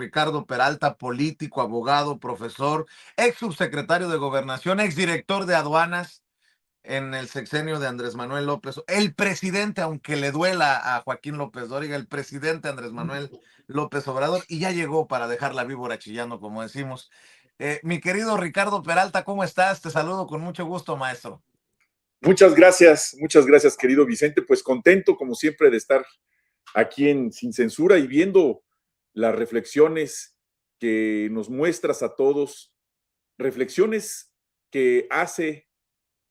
Ricardo Peralta, político, abogado, profesor, ex subsecretario de Gobernación, ex director de aduanas en el sexenio de Andrés Manuel López, el presidente, aunque le duela a Joaquín López Dóriga, el presidente Andrés Manuel López Obrador, y ya llegó para dejar la víbora chillando, como decimos. Mi querido Ricardo Peralta, ¿cómo estás? Te saludo con mucho gusto, maestro. Muchas gracias, querido Vicente. Pues contento, como siempre, de estar aquí en Sin Censura y viendo las reflexiones que nos muestras a todos, reflexiones que hace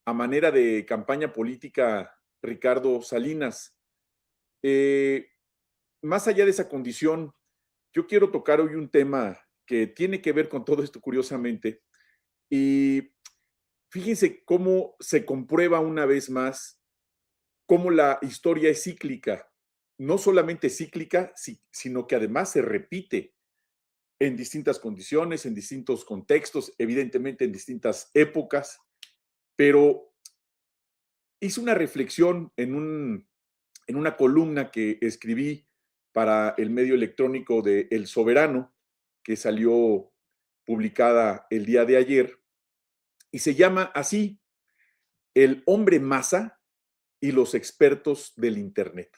a manera de campaña política Ricardo Salinas. Más allá de esa condición, yo quiero tocar hoy un tema que tiene que ver con todo esto, curiosamente, y fíjense cómo se comprueba una vez más cómo la historia es cíclica, no solamente cíclica, sino que además se repite en distintas condiciones, en distintos contextos, evidentemente en distintas épocas, pero hice una reflexión en una columna que escribí para el medio electrónico de El Soberano, que salió publicada el día de ayer, y se llama así: El hombre masa y los expertos del Internet.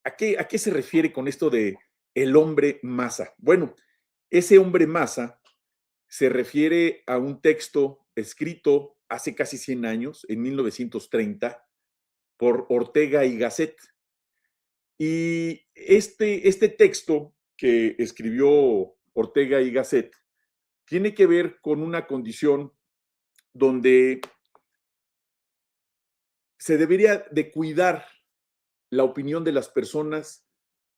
¿A qué se refiere con esto de el hombre masa? Bueno, ese hombre masa se refiere a un texto escrito hace casi 100 años, en 1930, por Ortega y Gasset. Y este texto que escribió Ortega y Gasset tiene que ver con una condición donde se debería de cuidar la opinión de las personas,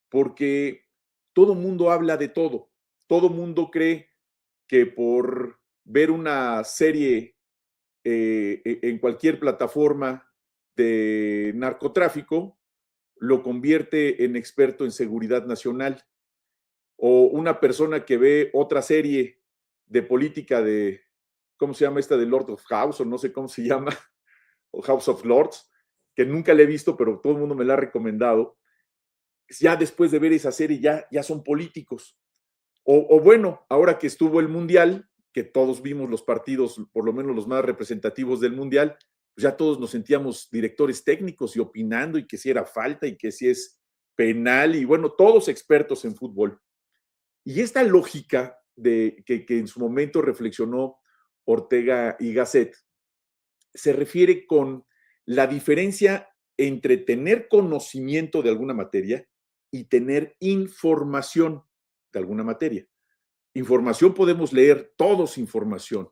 porque todo mundo habla de todo. Todo mundo cree que por ver una serie en cualquier plataforma de narcotráfico lo convierte en experto en seguridad nacional. O una persona que ve otra serie de política de, ¿cómo se llama esta? De Lord of House, o no sé cómo se llama, o House of Lords, que nunca la he visto, pero todo el mundo me la ha recomendado. Ya después de ver esa serie ya son políticos. O bueno, ahora que estuvo el Mundial, que todos vimos los partidos, por lo menos los más representativos del Mundial, pues ya todos nos sentíamos directores técnicos y opinando, y que si era falta y que si es penal, y bueno, todos expertos en fútbol. Y esta lógica que en su momento reflexionó Ortega y Gasset se refiere con la diferencia entre tener conocimiento de alguna materia y tener información de alguna materia. Información podemos leer, todos información.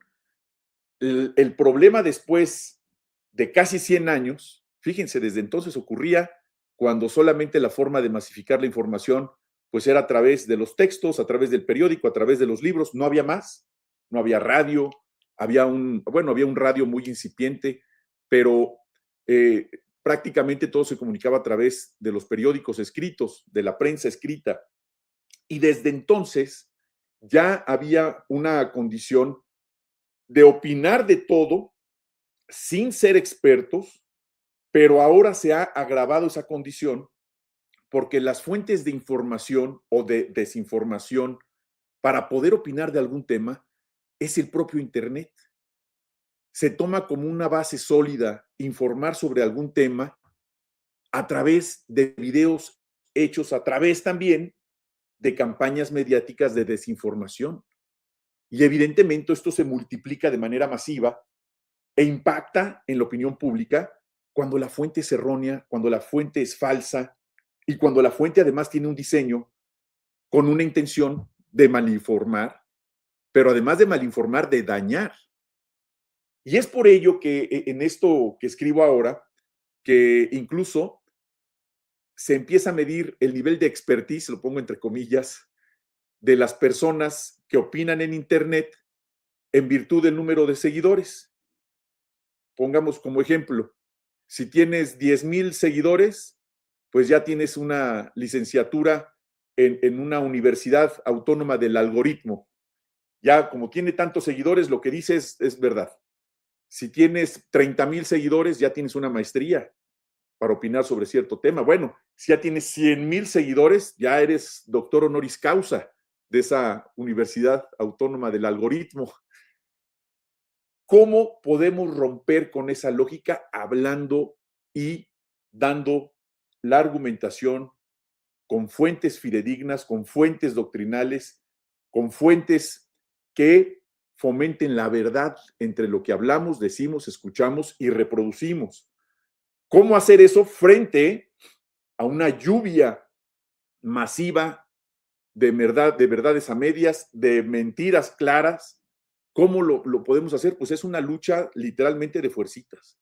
El problema después de casi 100 años, fíjense, desde entonces ocurría cuando solamente la forma de masificar la información pues era a través de los textos, a través del periódico, a través de los libros, no había más, no había radio, había un radio muy incipiente, pero prácticamente todo se comunicaba a través de los periódicos escritos, de la prensa escrita. Y desde entonces ya había una condición de opinar de todo sin ser expertos, pero ahora se ha agravado esa condición porque las fuentes de información o de desinformación para poder opinar de algún tema es el propio Internet. Se toma como una base sólida informar sobre algún tema a través de videos hechos a través también de campañas mediáticas de desinformación. Y evidentemente esto se multiplica de manera masiva e impacta en la opinión pública cuando la fuente es errónea, cuando la fuente es falsa y cuando la fuente además tiene un diseño con una intención de malinformar, pero además de malinformar, de dañar. Y es por ello que en esto que escribo ahora, que incluso se empieza a medir el nivel de expertise, lo pongo entre comillas, de las personas que opinan en Internet en virtud del número de seguidores. Pongamos como ejemplo, si tienes 10,000 seguidores, pues ya tienes una licenciatura en una universidad autónoma del algoritmo. Ya como tiene tantos seguidores, lo que dices es verdad. Si tienes 30,000 seguidores, ya tienes una maestría para opinar sobre cierto tema. Bueno, si ya tienes 100,000 seguidores, ya eres doctor honoris causa, de esa Universidad Autónoma del Algoritmo. ¿Cómo podemos romper con esa lógica hablando y dando la argumentación con fuentes fidedignas, con fuentes doctrinales, con fuentes que fomenten la verdad entre lo que hablamos, decimos, escuchamos y reproducimos? ¿Cómo hacer eso frente a una lluvia masiva de verdades a medias, de mentiras claras? ¿Cómo lo podemos hacer? Pues es una lucha literalmente de fuercitas,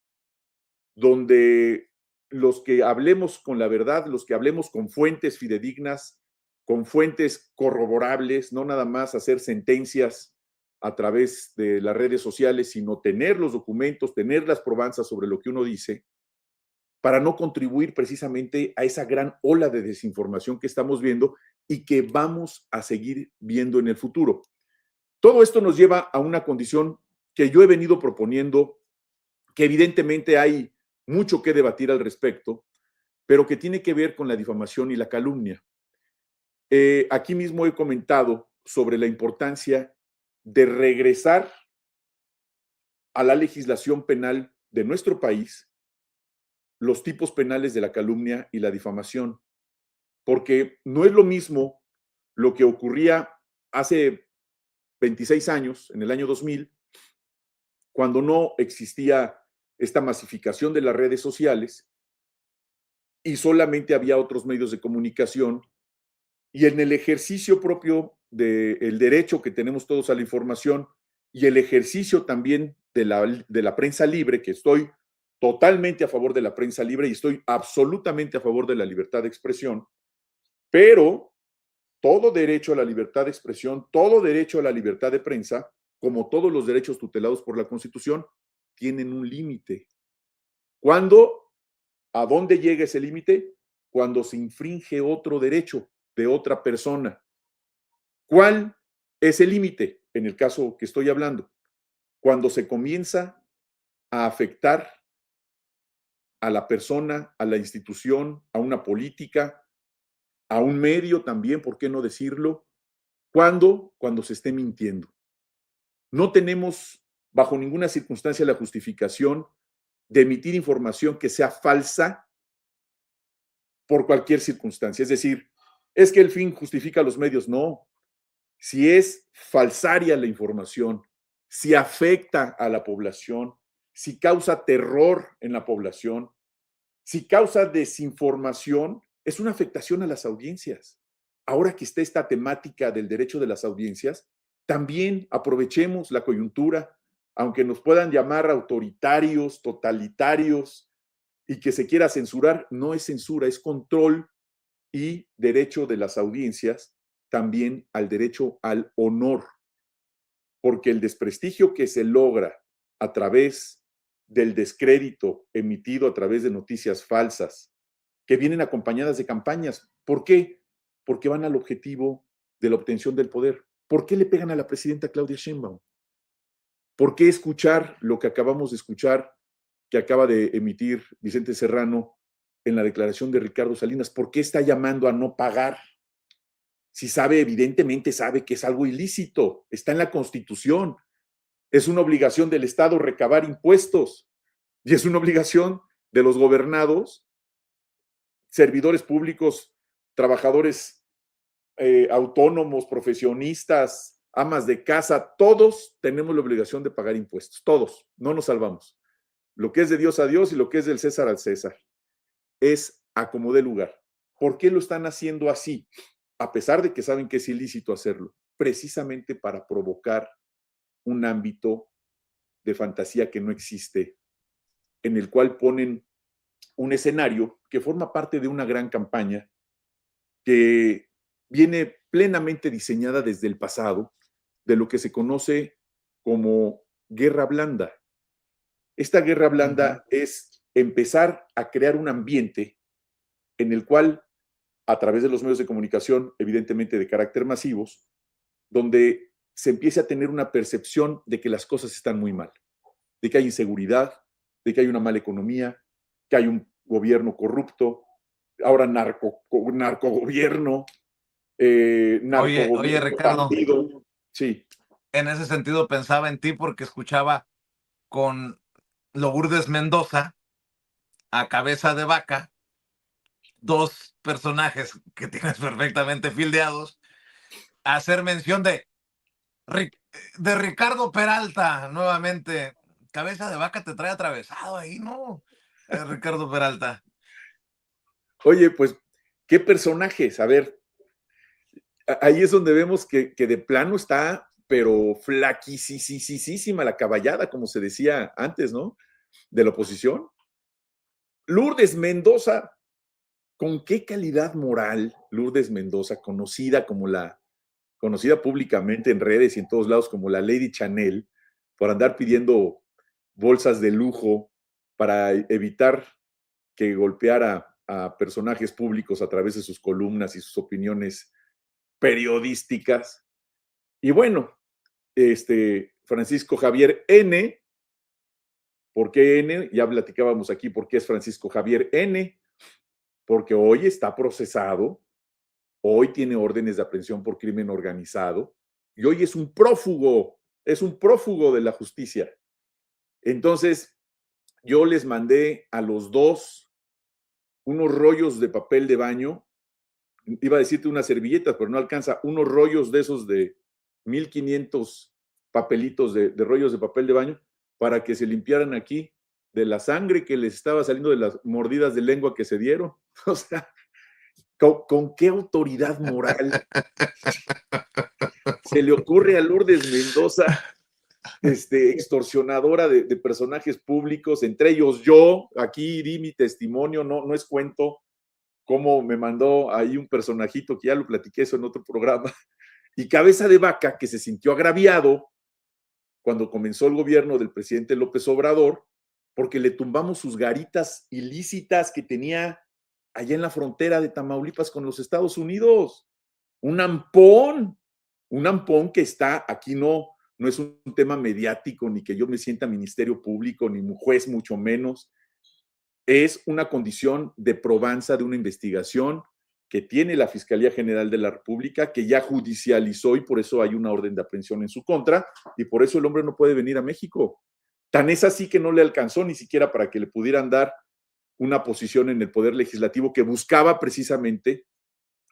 donde los que hablemos con la verdad, los que hablemos con fuentes fidedignas, con fuentes corroborables, no nada más hacer sentencias a través de las redes sociales, sino tener los documentos, tener las probanzas sobre lo que uno dice, para no contribuir precisamente a esa gran ola de desinformación que estamos viendo y que vamos a seguir viendo en el futuro. Todo esto nos lleva a una condición que yo he venido proponiendo, que evidentemente hay mucho que debatir al respecto, pero que tiene que ver con la difamación y la calumnia. Aquí mismo he comentado sobre la importancia de regresar a la legislación penal de nuestro país los tipos penales de la calumnia y la difamación, porque no es lo mismo lo que ocurría hace 26 años, en el año 2000, cuando no existía esta masificación de las redes sociales y solamente había otros medios de comunicación, y en el ejercicio propio del derecho que tenemos todos a la información y el ejercicio también de la prensa libre, que estoy totalmente a favor de la prensa libre y estoy absolutamente a favor de la libertad de expresión, pero todo derecho a la libertad de expresión, todo derecho a la libertad de prensa, como todos los derechos tutelados por la Constitución, tienen un límite. ¿Cuándo? ¿A dónde llega ese límite? Cuando se infringe otro derecho de otra persona. ¿Cuál es el límite en el caso que estoy hablando? Cuando se comienza a afectar a la persona, a la institución, a una política, a un medio también, ¿por qué no decirlo? ¿Cuándo? Cuando se esté mintiendo. No tenemos bajo ninguna circunstancia la justificación de emitir información que sea falsa por cualquier circunstancia. Es decir, es que el fin justifica los medios. No. Si es falsaria la información, si afecta a la población, si causa terror en la población, si causa desinformación, es una afectación a las audiencias. Ahora que está esta temática del derecho de las audiencias, también aprovechemos la coyuntura, aunque nos puedan llamar autoritarios, totalitarios, y que se quiera censurar, no es censura, es control y derecho de las audiencias también al derecho al honor, porque el desprestigio que se logra a través del descrédito emitido a través de noticias falsas, que vienen acompañadas de campañas. ¿Por qué? Porque van al objetivo de la obtención del poder. ¿Por qué le pegan a la presidenta Claudia Sheinbaum? ¿Por qué escuchar lo que acabamos de escuchar, que acaba de emitir Vicente Serrano en la declaración de Ricardo Salinas? ¿Por qué está llamando a no pagar? Si sabe, evidentemente sabe que es algo ilícito, está en la Constitución, es una obligación del Estado recabar impuestos y es una obligación de los gobernados, servidores públicos, trabajadores autónomos, profesionistas, amas de casa, todos tenemos la obligación de pagar impuestos, todos, no nos salvamos. Lo que es de Dios a Dios y lo que es del César al César. Es a como dé lugar. ¿Por qué lo están haciendo así? A pesar de que saben que es ilícito hacerlo, precisamente para provocar un ámbito de fantasía que no existe, en el cual ponen un escenario que forma parte de una gran campaña que viene plenamente diseñada desde el pasado, de lo que se conoce como guerra blanda. Esta guerra blanda es empezar a crear un ambiente en el cual, a través de los medios de comunicación, evidentemente de carácter masivos, donde se empiece a tener una percepción de que las cosas están muy mal, de que hay inseguridad, de que hay una mala economía, que hay un gobierno corrupto, ahora narcogobierno, Oye, narcogobierno Ricardo, bandido. Sí. en ese sentido pensaba en ti porque escuchaba con Lourdes Mendoza a Cabeza de Vaca, dos personajes que tienes perfectamente fildeados, hacer mención de Ricardo Peralta nuevamente. Cabeza de Vaca te trae atravesado ahí, ¿no? Ricardo Peralta. Oye, pues, ¿qué personajes? A ver, ahí es donde vemos que de plano está, pero flaquisísima la caballada, como se decía antes, ¿no? De la oposición. Lourdes Mendoza, ¿con qué calidad moral Lourdes Mendoza, conocida públicamente en redes y en todos lados como la Lady Chanel, por andar pidiendo bolsas de lujo para evitar que golpeara a personajes públicos a través de sus columnas y sus opiniones periodísticas? Y bueno, Francisco Javier N., ¿por qué N? Ya platicábamos aquí por qué es Francisco Javier N., porque hoy está procesado, hoy tiene órdenes de aprehensión por crimen organizado y hoy es un prófugo de la justicia. Entonces, yo les mandé a los dos unos rollos de papel de baño, iba a decirte unas servilletas, pero no alcanza, unos rollos de esos de 1500 papelitos de rollos de papel de baño para que se limpiaran aquí de la sangre que les estaba saliendo de las mordidas de lengua que se dieron. O sea, ¿con qué autoridad moral se le ocurre a Lourdes Mendoza, extorsionadora de personajes públicos, entre ellos yo? Aquí di mi testimonio, no es cuento, cómo me mandó ahí un personajito, que ya lo platiqué eso en otro programa, y Cabeza de Vaca, que se sintió agraviado cuando comenzó el gobierno del presidente López Obrador, porque le tumbamos sus garitas ilícitas que tenía allá en la frontera de Tamaulipas con los Estados Unidos. Un ampón, un ampón que está, aquí no es un tema mediático, ni que yo me sienta ministerio público, ni juez, mucho menos. Es una condición de probanza de una investigación que tiene la Fiscalía General de la República, que ya judicializó y por eso hay una orden de aprehensión en su contra, y por eso el hombre no puede venir a México. Tan es así que no le alcanzó ni siquiera para que le pudieran dar una posición en el Poder Legislativo que buscaba precisamente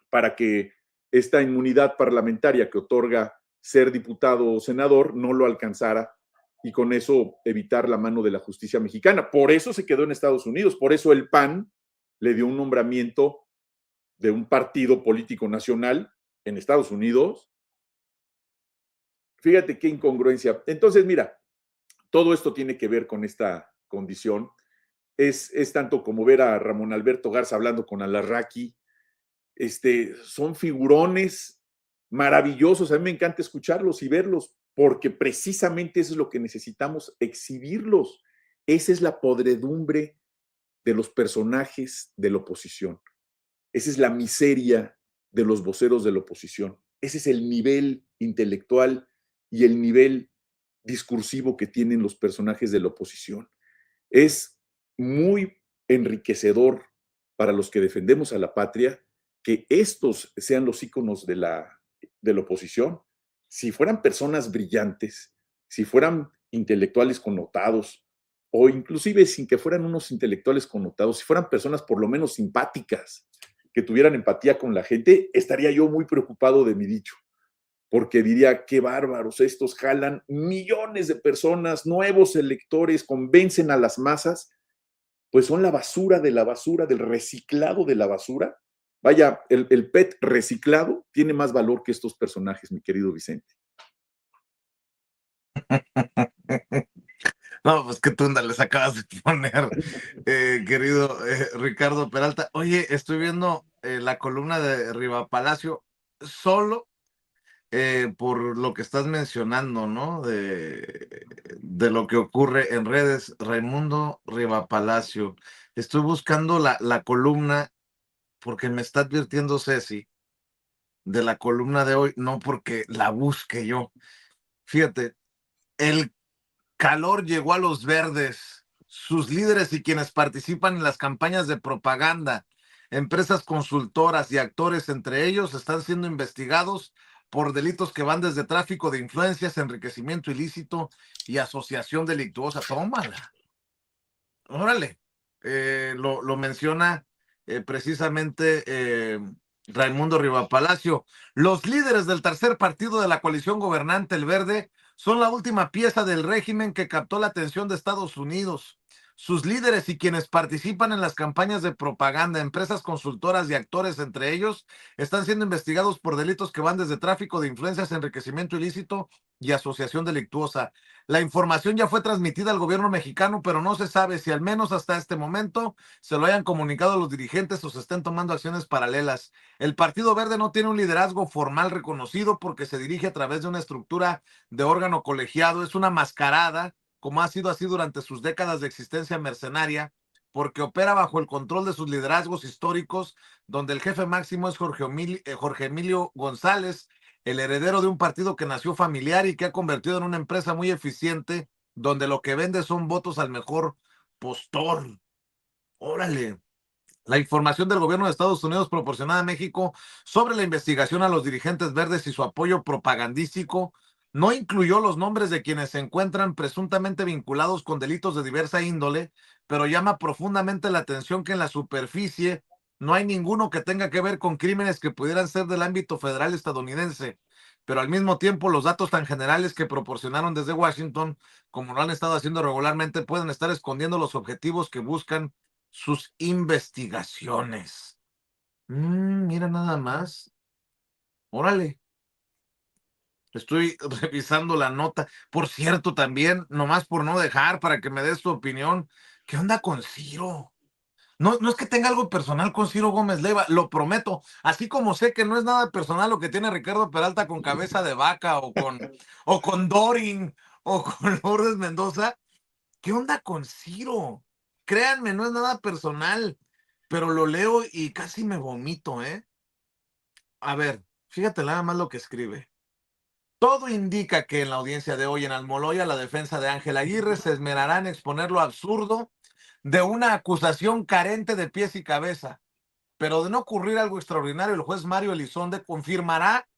para que esta inmunidad parlamentaria que otorga ser diputado o senador no lo alcanzara y con eso evitar la mano de la justicia mexicana. Por eso se quedó en Estados Unidos, por eso el PAN le dio un nombramiento de un partido político nacional en Estados Unidos. Fíjate qué incongruencia. Entonces, mira, todo esto tiene que ver con esta condición. Es tanto como ver a Ramón Alberto Garza hablando con Alarraqui. Son figurones maravillosos. A mí me encanta escucharlos y verlos, porque precisamente eso es lo que necesitamos, exhibirlos. Esa es la podredumbre de los personajes de la oposición. Esa es la miseria de los voceros de la oposición. Ese es el nivel intelectual y el nivel discursivo que tienen los personajes de la oposición. Es muy enriquecedor para los que defendemos a la patria que estos sean los íconos de la oposición. Si fueran personas brillantes, si fueran intelectuales connotados, o inclusive sin que fueran unos intelectuales connotados, si fueran personas por lo menos simpáticas, que tuvieran empatía con la gente, estaría yo muy preocupado de mi dicho, porque diría, qué bárbaros, estos jalan millones de personas, nuevos electores, convencen a las masas, pues son la basura de la basura, del reciclado de la basura. Vaya, el PET reciclado tiene más valor que estos personajes, mi querido Vicente. No, pues qué tunda les acabas de poner, querido Ricardo Peralta. Oye, estoy viendo la columna de Riva Palacio solo por lo que estás mencionando, ¿no? De lo que ocurre en redes. Raimundo Riva Palacio. Estoy buscando la columna porque me está advirtiendo Ceci de la columna de hoy, no porque la busque yo. Fíjate, el calor llegó a los verdes. Sus líderes y quienes participan en las campañas de propaganda empresas consultoras y actores entre ellos están siendo investigados por delitos que van desde tráfico de influencias, enriquecimiento ilícito y asociación delictuosa. Tómala. Órale. Lo menciona precisamente Raimundo Rivapalacio. Los líderes del tercer partido de la coalición gobernante, el Verde, son la última pieza del régimen que captó la atención de Estados Unidos. Sus líderes y quienes participan en las campañas de propaganda, empresas consultoras y actores entre ellos, están siendo investigados por delitos que van desde tráfico de influencias, enriquecimiento ilícito y asociación delictuosa. La información ya fue transmitida al gobierno mexicano, pero no se sabe si al menos hasta este momento se lo hayan comunicado a los dirigentes o se estén tomando acciones paralelas. El Partido Verde no tiene un liderazgo formal reconocido porque se dirige a través de una estructura de órgano colegiado. Es una mascarada, como ha sido así durante sus décadas de existencia mercenaria, porque opera bajo el control de sus liderazgos históricos, donde el jefe máximo es Jorge Emilio González, el heredero de un partido que nació familiar y que ha convertido en una empresa muy eficiente, donde lo que vende son votos al mejor postor. Órale. La información del gobierno de Estados Unidos proporcionada a México sobre la investigación a los dirigentes verdes y su apoyo propagandístico no incluyó los nombres de quienes se encuentran presuntamente vinculados con delitos de diversa índole, pero llama profundamente la atención que en la superficie no hay ninguno que tenga que ver con crímenes que pudieran ser del ámbito federal estadounidense. Pero al mismo tiempo, los datos tan generales que proporcionaron desde Washington, como lo han estado haciendo regularmente, pueden estar escondiendo los objetivos que buscan sus investigaciones. Mira nada más. Órale, estoy revisando la nota. Por cierto, también, nomás por no dejar para que me des tu opinión, ¿qué onda con Ciro? No, no es que tenga algo personal con Ciro Gómez Leiva, lo prometo. Así como sé que no es nada personal lo que tiene Ricardo Peralta con Cabeza de Vaca o con Dorin o con Lourdes Mendoza. ¿Qué onda con Ciro? Créanme, no es nada personal, pero lo leo y casi me vomito, ¿eh? A ver, fíjate nada más lo que escribe. Todo indica que en la audiencia de hoy en Almoloya, la defensa de Ángel Aguirre se esmerará en exponer lo absurdo de una acusación carente de pies y cabeza. Pero de no ocurrir algo extraordinario, el juez Mario Elizondo confirmará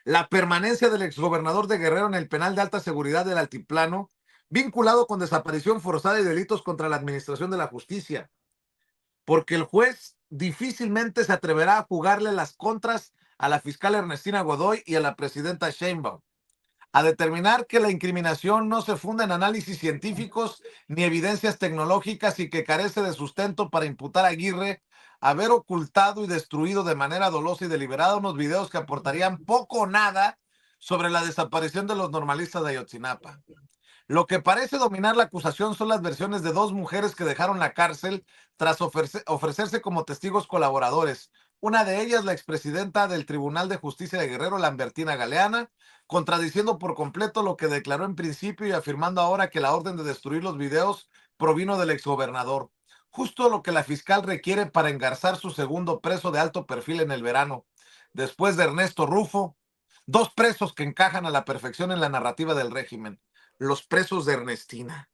la permanencia del exgobernador de Guerrero en el penal de alta seguridad del Altiplano, vinculado con desaparición forzada y delitos contra la administración de la justicia, porque el juez difícilmente se atreverá a jugarle las contras a la fiscal Ernestina Godoy y a la presidenta Sheinbaum, a determinar que la incriminación no se funda en análisis científicos ni evidencias tecnológicas y que carece de sustento para imputar a Aguirre haber ocultado y destruido de manera dolosa y deliberada unos videos que aportarían poco o nada sobre la desaparición de los normalistas de Ayotzinapa. Lo que parece dominar la acusación son las versiones de dos mujeres que dejaron la cárcel tras ofrecerse como testigos colaboradores. Una de ellas, la expresidenta del Tribunal de Justicia de Guerrero, Lambertina Galeana, contradiciendo por completo lo que declaró en principio y afirmando ahora que la orden de destruir los videos provino del exgobernador. Justo lo que la fiscal requiere para engarzar su segundo preso de alto perfil en el verano. Después de Ernesto Rufo, dos presos que encajan a la perfección en la narrativa del régimen, los presos de Ernestina.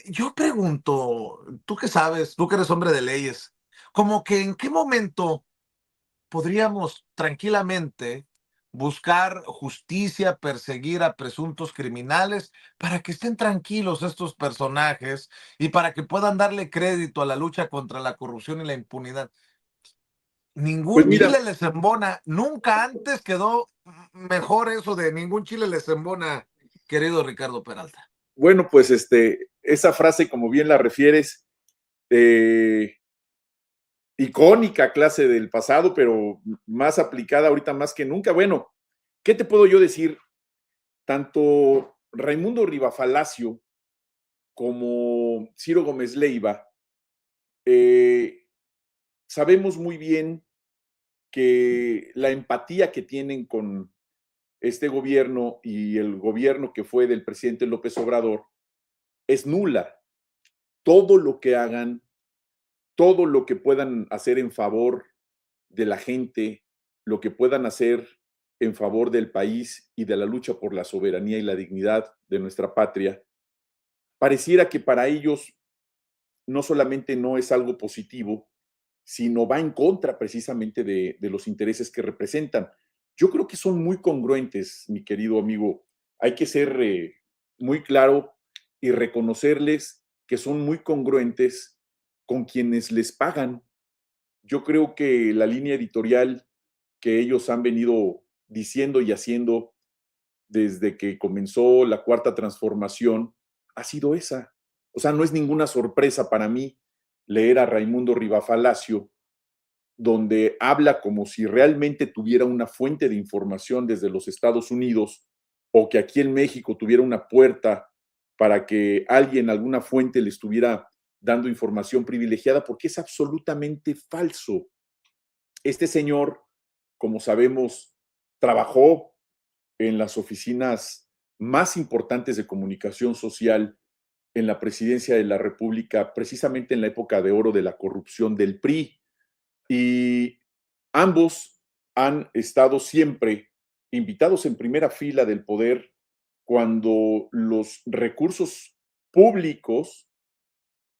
Yo pregunto, tú que sabes, tú que eres hombre de leyes, como que en qué momento podríamos tranquilamente buscar justicia, perseguir a presuntos criminales para que estén tranquilos estos personajes y para que puedan darle crédito a la lucha contra la corrupción y la impunidad. Pues Ningún mira, chile les embona, nunca antes quedó mejor eso de ningún chile les embona, querido Ricardo Peralta. bueno, pues esa frase, como bien la refieres, eh, icónica clase del pasado, pero más aplicada ahorita más que nunca. Bueno, ¿qué te puedo yo decir? Tanto Raimundo Rivafalacio como Ciro Gómez Leiva, eh, sabemos muy bien que la empatía que tienen con este gobierno y el gobierno que fue del presidente López Obrador es nula. Todo lo que hagan, todo lo que puedan hacer en favor de la gente, lo que puedan hacer en favor del país y de la lucha por la soberanía y la dignidad de nuestra patria, pareciera que para ellos no solamente no es algo positivo, sino va en contra precisamente de los intereses que representan. Yo creo que son muy congruentes, mi querido amigo. Hay que ser muy claro y reconocerles que son muy congruentes con quienes les pagan. Yo creo que la línea editorial que ellos han venido diciendo y haciendo desde que comenzó la cuarta transformación ha sido esa. O sea, no es ninguna sorpresa para mí leer a Raimundo Rivafalacio, donde habla como si realmente tuviera una fuente de información desde los Estados Unidos o que aquí en México tuviera una puerta para que alguien, alguna fuente le estuviera dando información privilegiada, porque es absolutamente falso. Este señor, como sabemos, trabajó en las oficinas más importantes de comunicación social en la presidencia de la República, precisamente en la época de oro de la corrupción del PRI. Y ambos han estado siempre invitados en primera fila del poder cuando los recursos públicos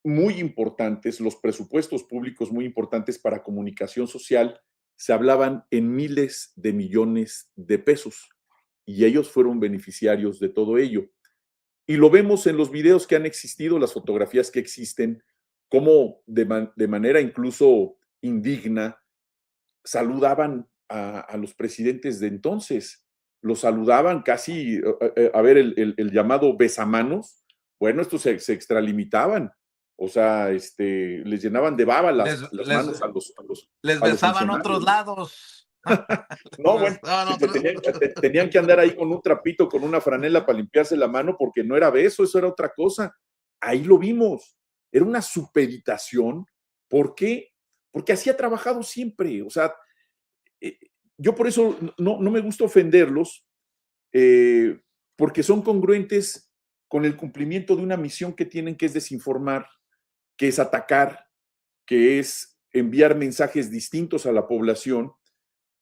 muy importantes, los presupuestos públicos muy importantes para comunicación social, se hablaban en miles de millones de pesos y ellos fueron beneficiarios de todo ello. Y lo vemos en los videos que han existido, las fotografías que existen, cómo de manera incluso indigna saludaban a los presidentes de entonces. Los saludaban casi, a ver, el llamado besamanos. Bueno, estos se extralimitaban. O sea, les llenaban de baba Les, las les, manos les a los besaban otros funcionarios. lados. No, Les bueno, besaban otros. tenían que andar ahí con un trapito, con una franela para limpiarse la mano, porque no era beso, eso era otra cosa. Ahí lo vimos. Era una supeditación. ¿Por qué? Porque así ha trabajado siempre. O sea, eh, yo por eso no me gusta ofenderlos, eh, porque son congruentes con el cumplimiento de una misión que tienen, que es desinformar, que es atacar, que es enviar mensajes distintos a la población.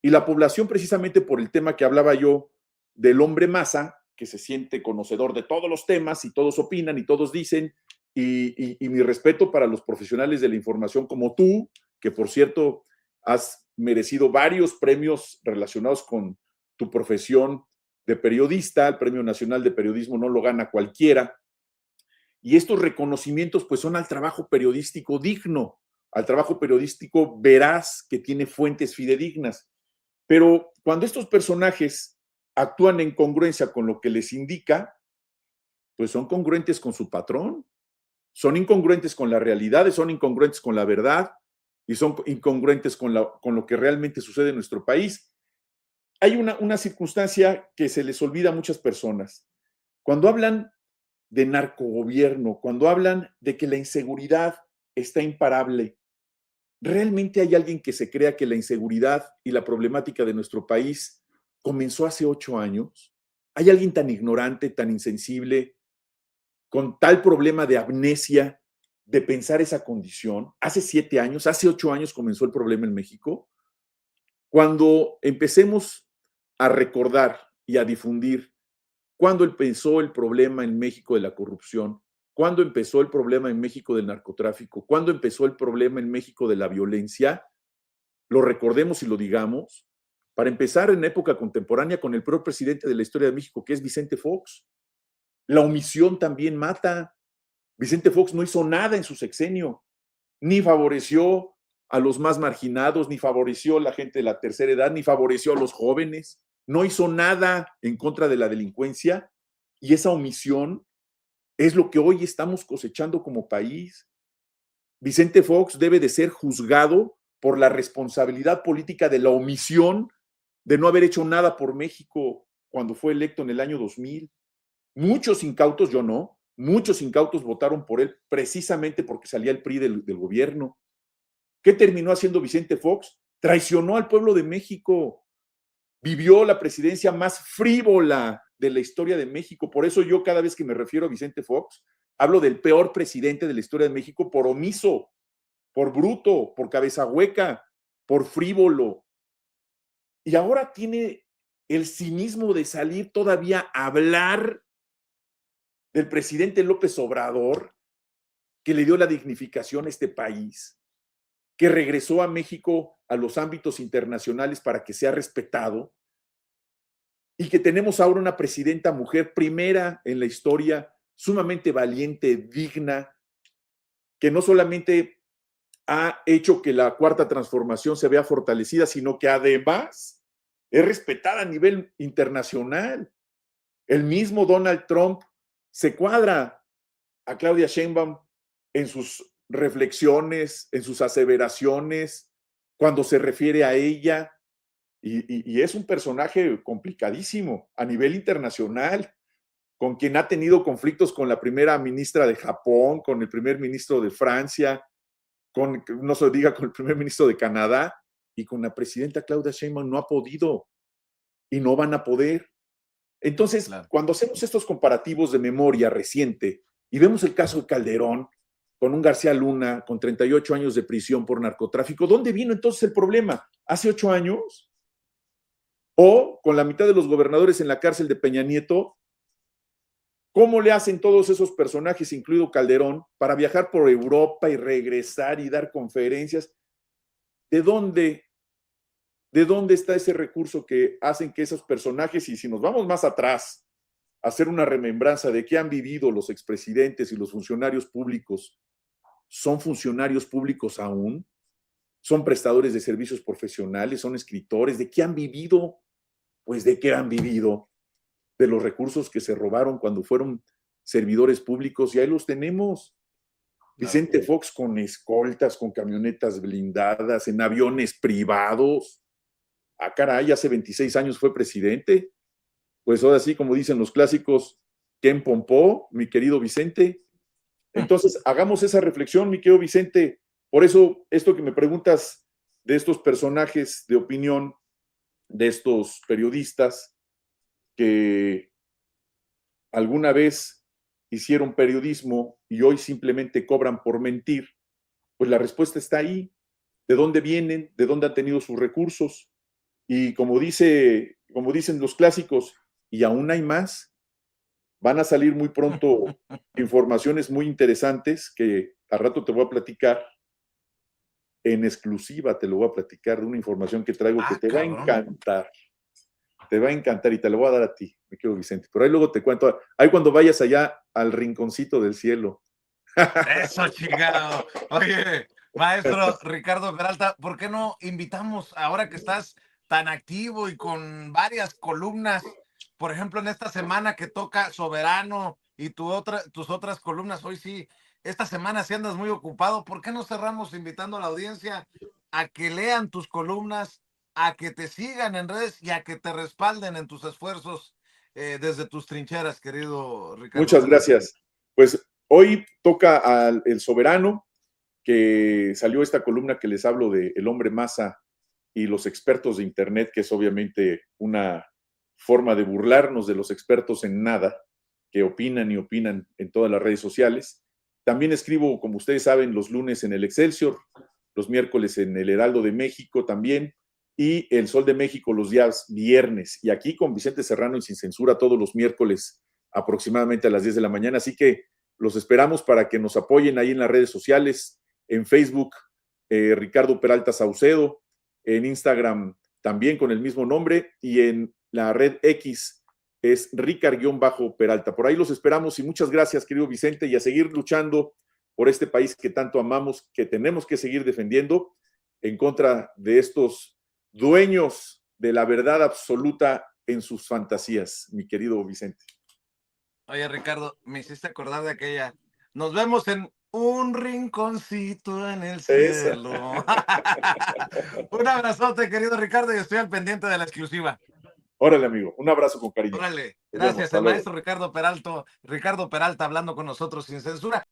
Y la población, precisamente por el tema que hablaba yo del hombre masa, que se siente conocedor de todos los temas y todos opinan y todos dicen, y mi respeto para los profesionales de la información como tú, que por cierto has merecido varios premios relacionados con tu profesión de periodista. El Premio Nacional de Periodismo no lo gana cualquiera. Y estos reconocimientos pues son al trabajo periodístico digno, al trabajo periodístico veraz, que tiene fuentes fidedignas. Pero cuando estos personajes actúan en congruencia con lo que les indica, pues son congruentes con su patrón, son incongruentes con las realidades, son incongruentes con la verdad y son incongruentes con lo que realmente sucede en nuestro país. Hay una circunstancia que se les olvida a muchas personas. Cuando hablan de narcogobierno, cuando hablan de que la inseguridad está imparable, ¿realmente hay alguien que se crea que la inseguridad y la problemática de nuestro país comenzó hace 8 años? ¿Hay alguien tan ignorante, tan insensible, con tal problema de amnesia de pensar esa condición? Hace 7 años, hace 8 años comenzó el problema en México. Cuando empecemos a recordar y a difundir cuándo empezó el problema en México de la corrupción, cuándo empezó el problema en México del narcotráfico, cuándo empezó el problema en México de la violencia, lo recordemos y lo digamos, para empezar en época contemporánea con el peor presidente de la historia de México, que es Vicente Fox. La omisión también mata. Vicente Fox no hizo nada en su sexenio, ni favoreció a los más marginados, ni favoreció a la gente de la tercera edad, ni favoreció a los jóvenes, no hizo nada en contra de la delincuencia, y esa omisión es lo que hoy estamos cosechando como país. Vicente Fox debe de ser juzgado por la responsabilidad política de la omisión de no haber hecho nada por México cuando fue electo en el año 2000. Muchos incautos, yo no, muchos incautos votaron por él precisamente porque salía el PRI del gobierno. ¿Qué terminó haciendo Vicente Fox? Traicionó al pueblo de México, vivió la presidencia más frívola de la historia de México. Por eso yo cada vez que me refiero a Vicente Fox, hablo del peor presidente de la historia de México por omiso, por bruto, por cabeza hueca, por frívolo. Y ahora tiene el cinismo de salir todavía a hablar del presidente López Obrador, que le dio la dignificación a este país, que regresó a México a los ámbitos internacionales para que sea respetado, y que tenemos ahora una presidenta mujer, primera en la historia, sumamente valiente, digna, que no solamente ha hecho que la cuarta transformación se vea fortalecida, sino que además es respetada a nivel internacional. El mismo Donald Trump se cuadra a Claudia Sheinbaum en sus reflexiones, en sus aseveraciones, cuando se refiere a ella, y es un personaje complicadísimo a nivel internacional, con quien ha tenido conflictos con la primera ministra de Japón, con el primer ministro de Francia, no se diga, con el primer ministro de Canadá, y con la presidenta Claudia Sheinbaum no ha podido y no van a poder. Entonces, Claro. cuando hacemos estos comparativos de memoria reciente y vemos el caso de Calderón con un García Luna con 38 años de prisión por narcotráfico, ¿dónde vino entonces el problema? ¿Hace 8 años? ¿O con la mitad de los gobernadores en la cárcel de Peña Nieto? ¿Cómo le hacen todos esos personajes, incluido Calderón, para viajar por Europa y regresar y dar conferencias? ¿De dónde está ese recurso que hacen que esos personajes, y si nos vamos más atrás, hacer una remembranza de qué han vivido los expresidentes y los funcionarios públicos? ¿Son funcionarios públicos aún? ¿Son prestadores de servicios profesionales? ¿Son escritores? ¿De qué han vivido? Pues de qué han vivido, de los recursos que se robaron cuando fueron servidores públicos, y ahí los tenemos. Vicente Fox con escoltas, con camionetas blindadas, en aviones privados. Ah, caray, hace 26 años fue presidente. Pues ahora sí, como dicen los clásicos, ¿quién pompó, mi querido Vicente? Entonces, hagamos esa reflexión, mi querido Vicente. Por eso, esto que me preguntas de estos personajes de opinión, de estos periodistas que alguna vez hicieron periodismo y hoy simplemente cobran por mentir, pues la respuesta está ahí. ¿De dónde vienen? ¿De dónde han tenido sus recursos? Y como dicen los clásicos, y aún hay más. Van a salir muy pronto informaciones muy interesantes que al rato te voy a platicar. En exclusiva te lo voy a platicar de una información que traigo que te va a encantar. Te va a encantar y te la voy a dar a ti, mi querido Vicente. Pero ahí luego te cuento, ahí cuando vayas allá al rinconcito del cielo. Eso, chingado. Oye, maestro Ricardo Peralta, ¿por qué no invitamos, ahora que estás tan activo y con varias columnas, por ejemplo, en esta semana que toca Soberano y tus otras columnas, hoy sí, esta semana sí andas muy ocupado, ¿por qué no cerramos invitando a la audiencia a que lean tus columnas, a que te sigan en redes y a que te respalden en tus esfuerzos desde tus trincheras, querido Ricardo Muchas Peralta? gracias. Pues hoy toca al El Soberano, que salió esta columna que les hablo de El Hombre Masa y los expertos de Internet, que es obviamente una forma de burlarnos de los expertos en nada, que opinan y opinan en todas las redes sociales. También escribo, como ustedes saben, los lunes en el Excelsior, los miércoles en el Heraldo de México también, y el Sol de México los días viernes. Y aquí con Vicente Serrano y Sin Censura todos los miércoles aproximadamente a las 10 de la mañana. Así que los esperamos para que nos apoyen ahí en las redes sociales, en Facebook, Ricardo Peralta Saucedo, en Instagram también con el mismo nombre, y en la red X es Ricard-Peralta. Por ahí los esperamos y muchas gracias, querido Vicente, y a seguir luchando por este país que tanto amamos, que tenemos que seguir defendiendo en contra de estos dueños de la verdad absoluta en sus fantasías, mi querido Vicente. Oye, Ricardo, me hiciste acordar de aquella. Nos vemos en un rinconcito en el cielo. Un abrazote, querido Ricardo, y estoy al pendiente de la exclusiva. Órale, amigo, un abrazo con cariño. Órale, Nos vemos. gracias, Hasta el luego. maestro Ricardo Peralta hablando con nosotros sin censura.